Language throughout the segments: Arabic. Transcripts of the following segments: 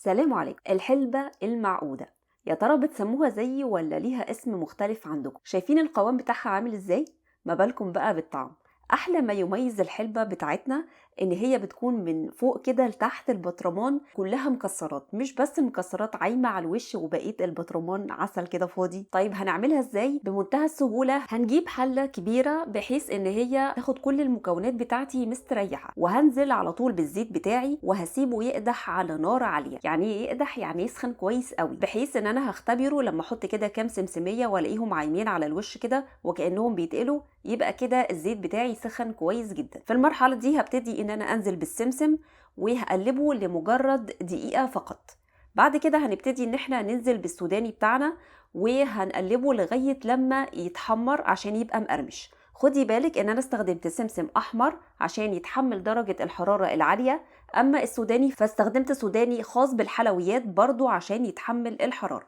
سلام عليكم. الحلبة المعقودة، يا ترى بتسموها زيي ولا ليها اسم مختلف عندكم؟ شايفين القوام بتاعها عامل ازاي؟ ما بالكم بقى بالطعم. احلى ما يميز الحلبة بتاعتنا ان هي بتكون من فوق كده لتحت البطرمان كلها مكسرات، مش بس مكسرات عايمة على الوش وبقية البطرمان عسل كده فاضي. طيب هنعملها ازاي؟ بمنتهى السهولة هنجيب حلة كبيرة بحيث ان هي تاخد كل المكونات بتاعتي مستريحة، وهنزل على طول بالزيت بتاعي وهسيبه يقدح على نار عالية. يعني ايه يقدح؟ يعني يسخن كويس قوي، بحيث ان انا هختبره لما احط كده كام سمسمية والاقيهم عايمين على الوش كده وكأنهم بيتقلوا، يبقى كده الزيت بتاعي سخن كويس جدا. في المرحلة دي هبتدي ان انا انزل بالسمسم وهقلبه لمجرد دقيقة فقط. بعد كده هنبتدي ان احنا ننزل بالسوداني بتاعنا وهنقلبه لغاية لما يتحمر عشان يبقى مقرمش. خدي بالك ان انا استخدمت سمسم احمر عشان يتحمل درجة الحرارة العالية، اما السوداني فاستخدمت سوداني خاص بالحلويات برضو عشان يتحمل الحرارة.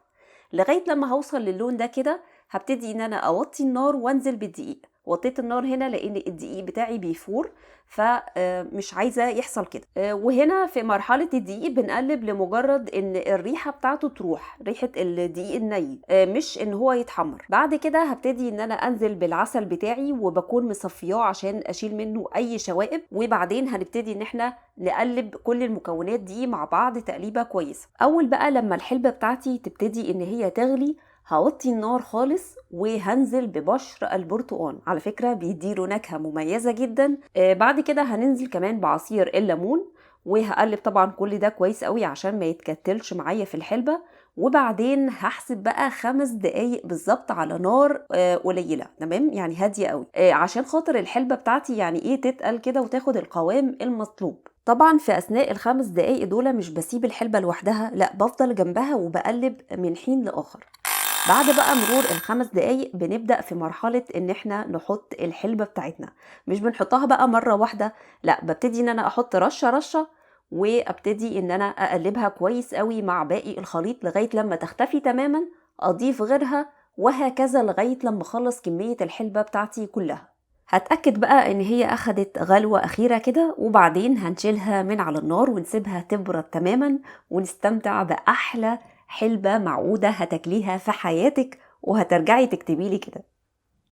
لغاية لما هوصل للون ده كده هبتدي ان انا اوطي النار وانزل بالدقيق. وطيت النار هنا لان الدقيق بتاعي بيفور، فمش عايزة يحصل كده. وهنا في مرحلة الدقيق بنقلب لمجرد ان الريحة بتاعته تروح، ريحة الدقيق الني، مش ان هو يتحمر. بعد كده هبتدي ان انا انزل بالعسل بتاعي وبكون مصفياه عشان اشيل منه اي شوائب، وبعدين هنبتدي ان احنا نقلب كل المكونات دي مع بعض تقليبة كويسة. اول بقى لما الحلبة بتاعتي تبتدي ان هي تغلي هوطي النار خالص وهنزل ببشر البرتقال، على فكرة بيديله نكهة مميزة جدا. بعد كده هننزل كمان بعصير الليمون، وهقلب طبعا كل ده كويس قوي عشان ما يتكتلش معايا في الحلبة. وبعدين هحسب بقى 5 دقايق بالظبط على نار قليلة، تمام، يعني هادية قوي، عشان خاطر الحلبة بتاعتي يعني ايه تتقل كده وتاخد القوام المطلوب. طبعا في اثناء ال5 دقايق دول مش بسيب الحلبة لوحدها، لا بفضل جنبها وبقلب من حين لاخر. بعد بقى مرور ال5 دقايق بنبدأ في مرحلة ان احنا نحط الحلبة بتاعتنا. مش بنحطها بقى مرة واحدة، لا ببتدي ان انا احط رشة رشة، وابتدي ان انا اقلبها كويس قوي مع باقي الخليط لغاية لما تختفي تماما، اضيف غيرها، وهكذا لغاية لما اخلص كمية الحلبة بتاعتي كلها. هتأكد بقى ان هي اخدت غلوة اخيرة كده، وبعدين هنشيلها من على النار ونسيبها تبرد تماما، ونستمتع بأحلى حلبة معقودة هتاكليها في حياتك وهترجعي تكتبي لي كده.